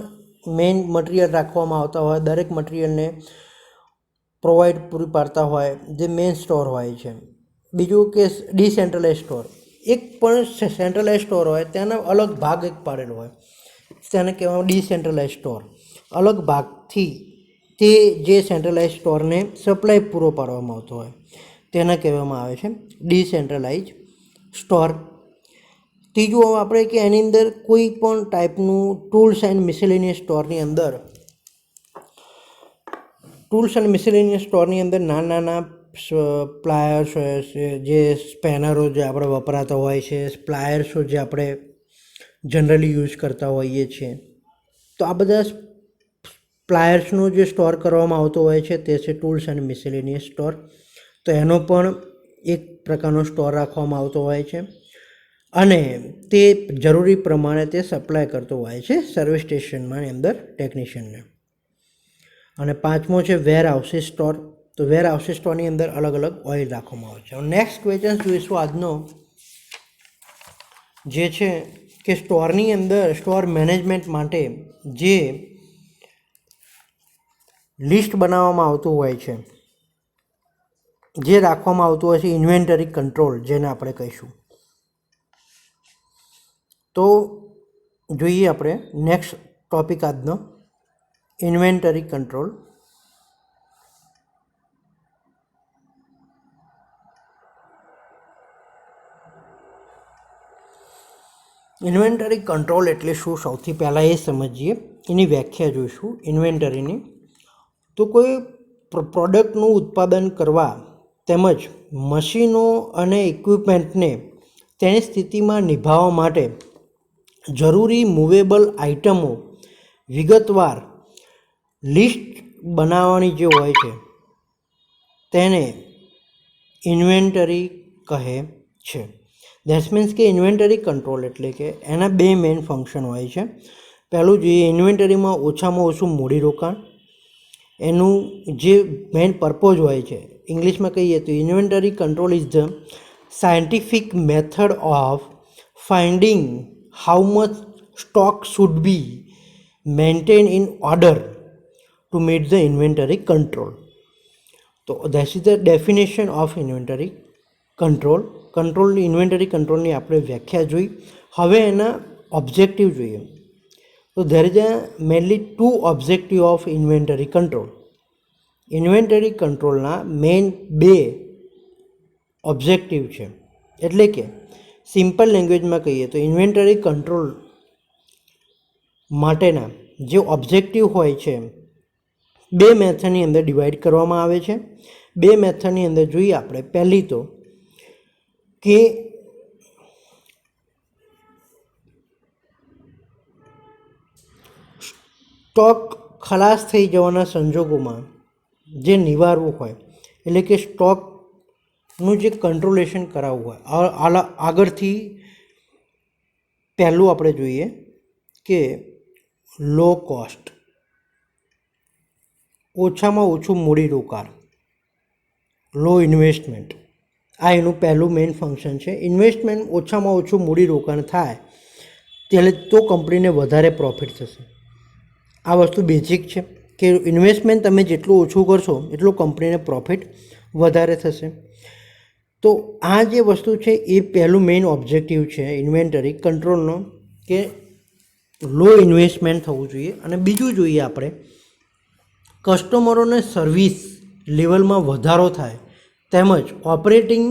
મેઇન મટીરિયલ રાખવામાં આવતા હોય, દરેક મટીરિયલને પ્રોવાઈડ પૂરી પાડતા હોય, જે મેઇન સ્ટોર હોય છે. બીજું કે ડિસેન્ટ્રલાઇઝ સ્ટોર, એક પણ સેન્ટ્રલાઇઝ સ્ટોર હોય તેના અલગ ભાગ એક પાડેલો હોય, તેને કહેવામાં ડિસેન્ટ્રલાઇઝ સ્ટોર. અલગ ભાગથી તે જે સેન્ટ્રલાઇઝ સ્ટોરને સપ્લાય પૂરો પાડવામાં આવતો હોય તેને કહેવામાં આવે છે ડિસેન્ટ્રલાઇઝ સ્ટોર. ત્રીજું આપણે કે એની અંદર કોઈ પણ ટાઈપનું ટૂલ્સ એન્ડ મિસેલેનિયસ સ્ટોરની અંદર નાના નાના પ્લાયર્સ હોય છે, જે સ્પેનરો જે આપણે વપરાતા હોય છે, પ્લાયર્સો જે આપણે જનરલી યુઝ કરતા હોઈએ છીએ. તો આ બધા પ્લાયર્સનો જે સ્ટોર કરવામાં આવતો હોય છે તે છે ટૂલ્સ એન્ડ મિસેલેનિયસ સ્ટોર. તો એનો પણ એક પ્રકારનો સ્ટોર રાખવામાં આવતો હોય છે, અને તે જરૂરી પ્રમાણે તે સપ્લાય કરતો હોય છે સર્વિસ સ્ટેશનમાં અંદર ટેકનિશિયનને. અને પાંચમો છે વેર હાઉસીસ સ્ટોર. તો વેર હાઉસીસ સ્ટોરની અંદર અલગ અલગ ઓઇલ રાખવામાં આવે છે. નેક્સ્ટ ક્વેશ્ચન જોઈશું આજનો, જે છે કે સ્ટોરની અંદર સ્ટોર મેનેજમેન્ટ માટે જે લિસ્ટ બનાવવામાં આવતું હોય છે, જે રાખવામાં આવતું હોય છે ઇન્વેન્ટરી કંટ્રોલ, જેને આપણે કહીશું. તો જોઈએ આપણે નેક્સ્ટ ટોપિક આજનો, ઇન્વેન્ટરી કંટ્રોલ. ઇન્વેન્ટરી કંટ્રોલ એટલે શું, સૌથી પહેલાં એ સમજીએ, એની વ્યાખ્યા જોઈશું ઇન્વેન્ટરીની. તો કોઈ પ્રોડક્ટનું ઉત્પાદન કરવા તેમજ મશીનો અને ઇક્વિપમેન્ટને તેની સ્થિતિમાં નિભાવવા માટે જરૂરી મૂવેબલ આઇટમો વિગતવાર લિસ્ટ બનાવવાની જે હોય છે તેને ઇન્વેન્ટરી કહે છે. ધેટ્સ મીન્સ કે ઇન્વેન્ટરી કંટ્રોલ એટલે કે એના બે મેઇન ફંક્શન હોય છે. પહેલું જોઈએ ઇન્વેન્ટરીમાં ઓછામાં ઓછું મૂડીરોકાણ, એનું જે મેઇન પર્પઝ હોય છે, ઇંગ્લિશમાં કહીએ તો inventory control is the scientific method of finding how much stock should be maintain in order to meet the inventory control. તો that is the definition of inventory control. Inventory કંટ્રોલની આપણે વ્યાખ્યા જોઈ. હવે એના ઓબ્જેક્ટિવ જોઈએ. તો there is a mainly two objective of inventory control. Inventory કંટ્રોલના મેઇન બે ઓબ્જેક્ટિવ છે. એટલે કે સિમ્પલ લેંગ્વેજમાં કહીએ તો ઇન્વેન્ટરી કંટ્રોલ માટેના જે ઓબ્જેક્ટિવ હોય છે બે મેથડની અંદર ડિવાઈડ કરવામાં આવે છે. બે મેથડની અંદર જોઈએ આપણે. પહેલી તો કે સ્ટોક ખલાસ થઈ જવાના સંજોગોમાં જે નિવારવું હોય, એટલે કે સ્ટોકનું જે કંટ્રોલેશન કરાવવું હોય. આગળથી પહેલું આપણે જોઈએ કે લો કોસ્ટ, ઓછામાં ઓછું મૂડીરોકાણ, લો ઇન્વેસ્ટમેન્ટ. આ એનું પહેલું મેઇન ફંક્શન છે. ઇન્વેસ્ટમેન્ટ ઓછામાં ઓછું મૂડીરોકાણ થાય ત્યારે તો કંપનીને વધારે પ્રોફિટ થશે. આ વસ્તુ બેઝિક છે કે ઇન્વેસ્ટમેન્ટ તમે જેટલું ઓછું કરશો એટલું કંપનીને પ્રોફિટ વધારે થશે. તો આ જે વસ્તુ છે એ પહેલું મેઇન ઓબ્જેક્ટિવ છે ઇન્વેન્ટરી કંટ્રોલનો, કે લો ઇન્વેસ્ટમેન્ટ થવું જોઈએ. અને બીજું જોઈએ આપણે કસ્ટમરોને સર્વિસ લેવલમાં વધારો થાય તેમજ ઓપરેટિંગ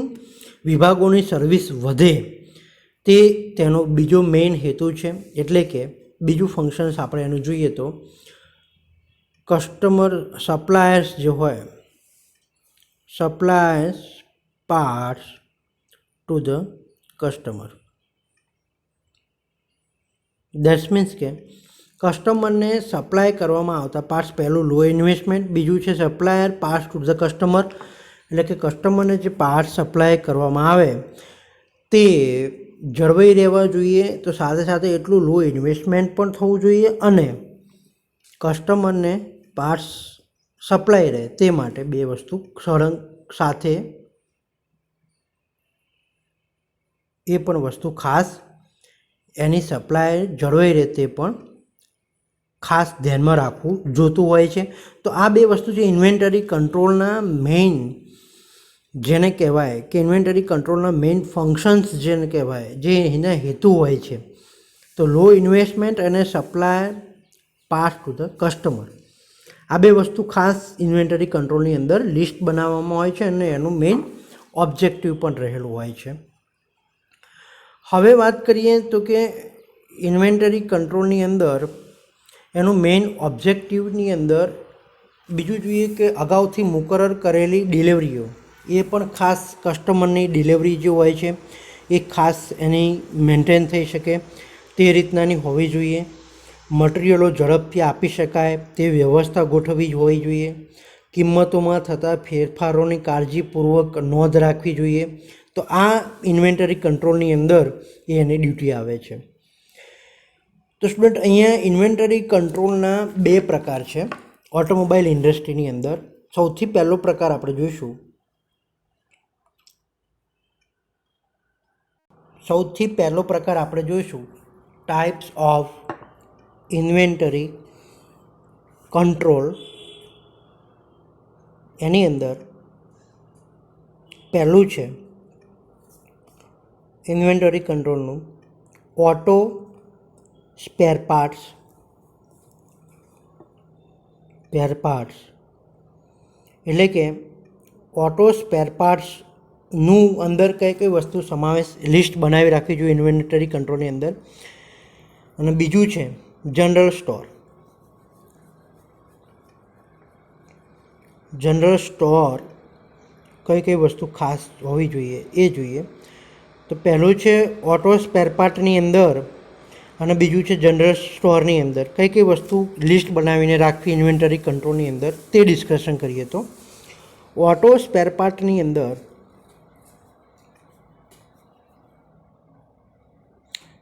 વિભાગોની સર્વિસ વધે, તે તેનો બીજો મેઇન હેતુ છે. એટલે કે બીજું ફંક્શન્સ આપણે એનું જોઈએ તો કસ્ટમર સપ્લાયર્સ જે હોય, suppliers parts to the customer. That's means કે કસ્ટમરને સપ્લાય કરવામાં આવતા પાર્ટ્સ, પહેલું લો ઇન્વેસ્ટમેન્ટ, બીજું છે supplier parts to the customer. એટલે કે કસ્ટમરને જે પાર્ટ્સ સપ્લાય કરવામાં આવે તે જળવાઈ રહેવા જોઈએ. તો સાથે સાથે એટલું લો ઇન્વેસ્ટમેન્ટ પણ થવું જોઈએ અને કસ્ટમરને પાર્ટ્સ સપ્લાય રહે તે માટે બે વસ્તુ સળંગ સાથે એ પણ વસ્તુ ખાસ એની સપ્લાય જળવાઈ રહે તે પણ ખાસ ધ્યાનમાં રાખવું જોતું હોય છે. તો આ બે વસ્તુ છે ઇન્વેન્ટરી કંટ્રોલના મેઇન, જેને કહેવાય કે ઇન્વેન્ટરી કંટ્રોલના મેઇન ફંક્શન્સ જેને કહેવાય, જે એના હેતુ હોય છે. તો લો ઇન્વેસ્ટમેન્ટ અને supply parts to the customer, આ બે વસ્તુ ખાસ ઇન્વેન્ટરી કંટ્રોલની અંદર લિસ્ટ બનાવવામાં હોય છે અને એનું મેઇન ઓબ્જેક્ટિવ પણ રહેલું હોય છે. હવે વાત કરીએ તો કે ઇન્વેન્ટરી કંટ્રોલની અંદર એનું મેઇન ઓબ્જેક્ટિવની અંદર બીજું જોઈએ કે અગાઉથી મુકરર કરેલી ડિલિવરીઓ, એ પણ ખાસ કસ્ટમરની ડિલિવરી જે હોય છે એ ખાસ એની મેન્ટેન થઈ શકે તે રીતનાની હોવી જોઈએ. મટિરિયલો ઝડપથી આપી શકાય તે વ્યવસ્થા ગોઠવવી હોવી જોઈએ. કિંમતોમાં થતા ફેરફારોની કાળજીપૂર્વક નોંધ રાખવી જોઈએ. તો આ ઇન્વેન્ટરી કંટ્રોલની અંદર એની ડ્યુટી આવે છે. તો સ્ટુડન્ટ અહીંયા ઇન્વેન્ટરી કંટ્રોલના બે પ્રકાર છે ઓટોમોબાઈલ ઇન્ડસ્ટ્રીની અંદર. સૌથી પહેલો પ્રકાર આપણે જોઈશું, ટાઈપ્સ ઓફ ઇન્વેન્ટરી કંટ્રોલ. એની અંદર પહેલું છે ઇન્વેન્ટરી કંટ્રોલનું ઓટો સ્પેર પાર્ટ્સ. એટલે કે ઓટો સ્પેર પાર્ટ્સનું અંદર કઈ કઈ વસ્તુ સમાવેશ લિસ્ટ બનાવી રાખવી જોઈએ ઇન્વેન્ટરી કંટ્રોલની અંદર. અને બીજું છે જનરલ સ્ટોર. કઈ કઈ વસ્તુ ખાસ હોવી જોઈએ એ જોઈએ. તો પહેલું છે ઓટો સ્પેર પાર્ટની અંદર અને બીજું છે જનરલ સ્ટોરની અંદર કઈ કઈ વસ્તુ લિસ્ટ બનાવીને રાખવી ઇન્વેન્ટરી કંટ્રોલની અંદર તે ડિસ્કશન કરીએ. તો ઓટો સ્પેર પાર્ટની અંદર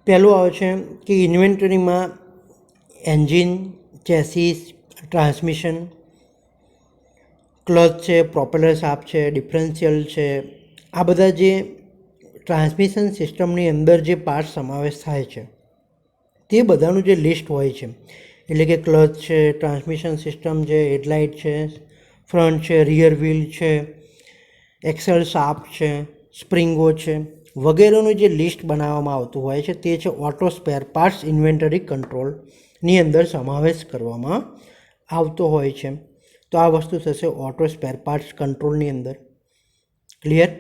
પહેલું આવે છે કે ઇન્વેન્ટરીમાં એન્જિન, ચેસીસ, ટ્રાન્સમિશન, ક્લચ છે, પ્રોપેલર શાફ્ટ છે, ડિફરન્શિયલ છે, આ બધા જે ટ્રાન્સમિશન સિસ્ટમની અંદર જે પાર્ટ સમાવેશ થાય છે તે બધાનું જે લિસ્ટ હોય છે, એટલે કે ક્લચ છે, ટ્રાન્સમિશન સિસ્ટમ છે, હેડલાઇટ છે, ફ્રન્ટ છે, રિયર વ્હીલ છે, એક્સેલ શાફ્ટ છે, સ્પ્રિંગો છે વગેરેનું જે લિસ્ટ બનાવવામાં આવતું હોય છે તે છે ઓટો સ્પેર પાર્ટ્સ ઇન્વેન્ટરી કંટ્રોલની અંદર સમાવેશ કરવામાં આવતો હોય છે. તો આ વસ્તુ થશે ઓટો સ્પેર પાર્ટ્સ કંટ્રોલની અંદર. ક્લિયર?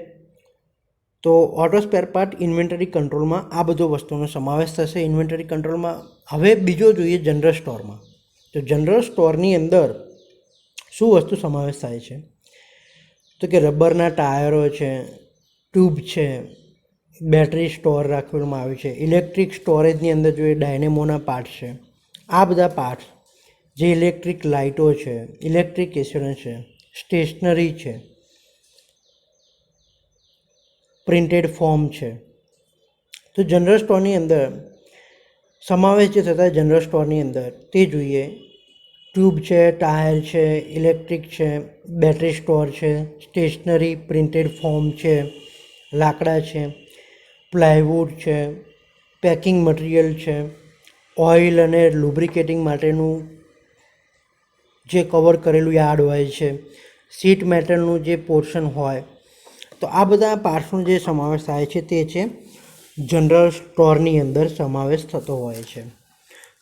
તો ઓટો સ્પેર પાર્ટ ઇન્વેન્ટરી કંટ્રોલમાં આ બધો વસ્તુનો સમાવેશ થશે ઇન્વેન્ટરી કંટ્રોલમાં. હવે બીજો જોઈએ જનરલ સ્ટોરમાં. તો જનરલ સ્ટોરની અંદર શું વસ્તુ સમાવેશ થાય છે? તો કે રબરના ટાયરો છે, ટ્યુબ છે, બેટરી સ્ટોર રાખવામાં આવે છે, ઇલેક્ટ્રિક સ્ટોરેજની અંદર જોઈએ ડાયનેમોના પાર્ટ્સ છે. આ બધા પાર્ટ્સ જે ઇલેક્ટ્રિક લાઇટો છે, ઇલેક્ટ્રિક એસ્યોરન્સ છે, સ્ટેશનરી છે, પ્રિન્ટેડ ફોર્મ છે. તો જનરલ સ્ટોરની અંદર સમાવેશ જે થતા જનરલ સ્ટોરની અંદર તે જોઈએ ટ્યુબ છે, ટાયર છે, ઇલેક્ટ્રિક છે, બેટરી સ્ટોર છે, સ્ટેશનરી, પ્રિન્ટેડ ફોર્મ છે, લાકડા છે, પ્લાયવુડ છે, પેકિંગ મટીરિયલ છે, ઓઇલ અને લુબ્રિકેટિંગ માટેનું જે કવર કરેલું યાર્ડ હોય છે, સીટ મેટલનું જે પોર્શન હોય. તો આ બધા પાર્ટ્સનો જે સમાવેશ થાય છે તે છે જનરલ સ્ટોરની અંદર સમાવેશ થતો હોય છે.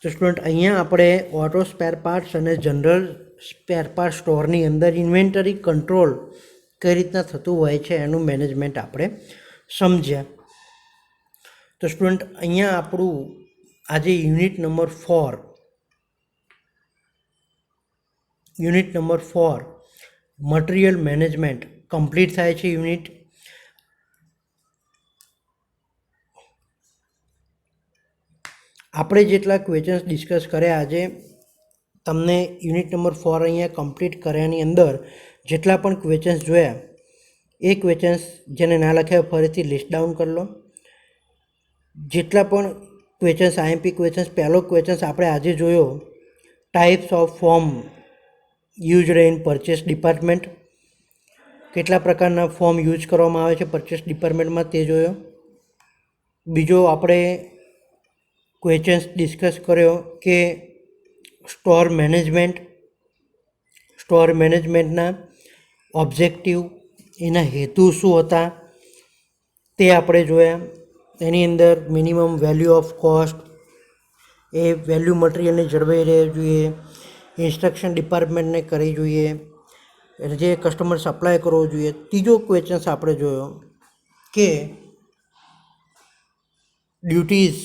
તો સ્ટુડન્ટ અહીંયા આપણે ઓટો સ્પેર પાર્ટ્સ અને જનરલ સ્પેર પાર્ટ સ્ટોરની અંદર ઇન્વેન્ટરી કંટ્રોલ કઈ રીતના થતું હોય છે એનું મેનેજમેન્ટ આપણે સમજ્યા. તો સ્ટુડન્ટ અહીંયા આપણું આજે unit number 4 material management complete થાય છે. યુનિટ આપણે જેટલા ક્વેશ્ચન્સ ડિસ્કસ કર્યા આજે તમને યુનિટ નંબર 4 અહીંયા કમ્પ્લીટ કર્યાની અંદર જેટલા પણ ક્વેશ્ચન્સ જોયા એ ક્વેશ્ચન્સ જેને ના લખ્યા ફરીથી લિસ્ટ ડાઉન કરી લો. જેટલા પણ ક્વેશ્ચન્સ આઈએમપી ક્વેશ્ચન્સ, પહેલો ક્વેશ્ચન્સ આપણે આજે જોયો types of form used in purchase department, કેટલા પ્રકારના ફોર્મ યુઝ કરવામાં આવે છે પરચેસ ડિપાર્ટમેન્ટમાં તે જોયો. બીજો આપણે ક્વેશ્ચન્સ ડિસ્કસ કર્યો કે સ્ટોર મેનેજમેન્ટના ઓબ્જેક્ટિવ, એના હેતુ શું હતા તે આપણે જોયા. એની અંદર મિનિમમ વેલ્યુ ઓફ કોસ્ટ, એ વેલ્યુ મટીરિયલને જળવાઈ રહેવી જોઈએ, ઇન્સ્ટ્રક્શન ડિપાર્ટમેન્ટને કરવી જોઈએ, જે કસ્ટમર સપ્લાય કરવો જોઈએ. ત્રીજો ક્વેશ્ચન્સ આપણે જોયો કે ડ્યુટીઝ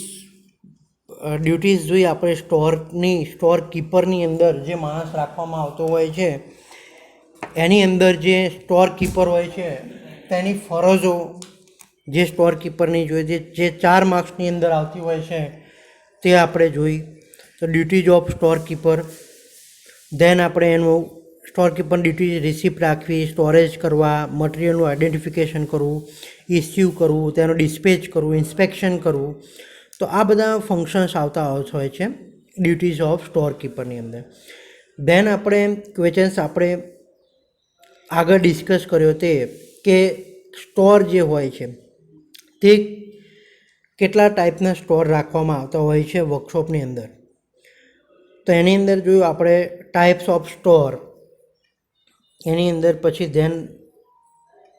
જોઈએ આપણે સ્ટોર કીપરની અંદર જે માણસ રાખવામાં આવતો હોય છે એની અંદર જે સ્ટોર કીપર હોય છે તેની ફરજો જે સ્ટોર કીપરની જોઈએ જે 4 માર્ક્સની અંદર આવતી હોય છે તે આપણે જોઈ. તો duties of store keeper. Then આપણે એનું સ્ટોર કીપરની ડ્યુટી રિસિપ્ટ રાખવી, સ્ટોરેજ કરવા, મટીરિયલનું આઈડેન્ટિફિકેશન કરવું, ઇસ્યુ કરવું, તેનું ડિસ્પેચ કરવું, ઇન્સ્પેક્શન કરવું. તો આ બધા ફંક્શન્સ આવતા હોય છે ડ્યુટીઝ ઓફ સ્ટોર કીપરની અંદર. ધેન આપણે ક્વેશ્ચન્સ આપણે આગળ ડિસ્કસ કર્યો તે કે સ્ટોર જે હોય છે તે કેટલા ટાઈપના સ્ટોર રાખવામાં આવતા હોય છે વર્કશોપની અંદર. તો એની અંદર જોયું આપણે ટાઈપ્સ ઓફ સ્ટોર, એની અંદર પછી ધેન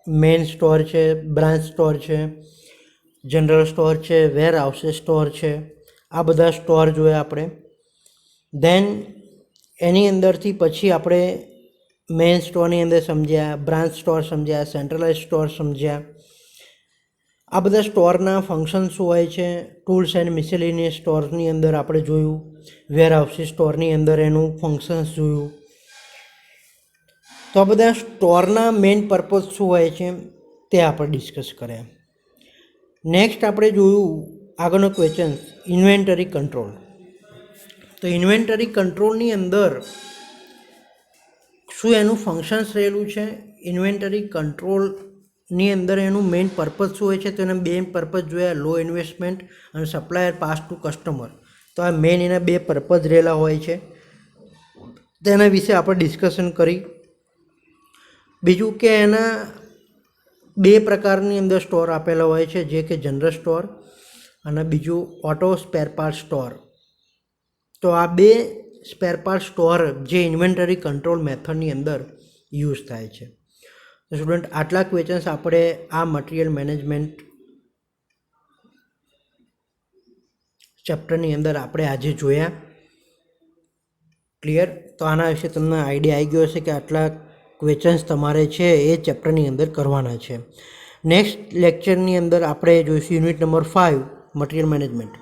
મેઇન સ્ટોર છે, બ્રાન્ચ સ્ટોર છે, જનરલ સ્ટોર છે, વેર હાઉસ સ્ટોર છે, આ બધા સ્ટોર જોયા આપણે. ધેન એની અંદરથી પછી આપણે મેઇન સ્ટોરની અંદર સમજ્યા, બ્રાન્ચ સ્ટોર સમજ્યા, સેન્ટ્રલાઇઝ સ્ટોર સમજ્યા. આ બધા સ્ટોરના ફંક્શન શું હોય છે. ટૂલ્સ એન્ડ મિસેલેનિયસ સ્ટોરની અંદર આપણે જોયું, વેર હાઉસ સ્ટોરની અંદર એનું ફંક્શન્સ જોયું. તો આ બધા સ્ટોરના મેઇન પર્પઝ શું હોય છે તે આપણે ડિસ્કસ કર્યા. નેક્સ્ટ આપણે જોયું આગળનો ક્વેશ્ચન ઇન્વેન્ટરી કંટ્રોલ. તો ઇન્વેન્ટરી કંટ્રોલની અંદર શું એનું ફંક્શન્સ રહેલું છે? ઇન્વેન્ટરી કંટ્રોલની અંદર એનું મેઇન પર્પઝ શું હોય છે? તો એના બે પર્પઝ જોયા, લો ઇન્વેસ્ટમેન્ટ અને સપ્લાયર પાસ ટુ કસ્ટમર. તો આ મેઇન એના બે પર્પઝ રહેલા હોય છે, તેના વિશે આપણે ડિસ્કશન કરી. બીજું કે એના બે પ્રકારની અંદર સ્ટોર આપેલા હોય છે, જે કે જનરલ સ્ટોર અને બીજું ઓટો સ્પેર પાર્ટ સ્ટોર. તો આ બે સ્પેર પાર્ટ સ્ટોર જે ઇન્વેન્ટરી કંટ્રોલ મેથડની અંદર યુઝ થાય છે. તો સ્ટુડન્ટ, આટલા ક્વેશ્ચન્સ આપણે આ મટીરિયલ મેનેજમેન્ટ ચેપ્ટરની અંદર આપણે આજે જોયા. ક્લિયર? તો આના વિશે તમને આઈડિયા આવી ગયો હશે કે આટલા ક્વેશ્ચન્સ તમારે છે એ ચેપ્ટરની અંદર કરવાના છે. નેક્સ્ટ લેક્ચરની અંદર આપણે જોઈશું યુનિટ નંબર 5 મટીરિયલ મેનેજમેન્ટ.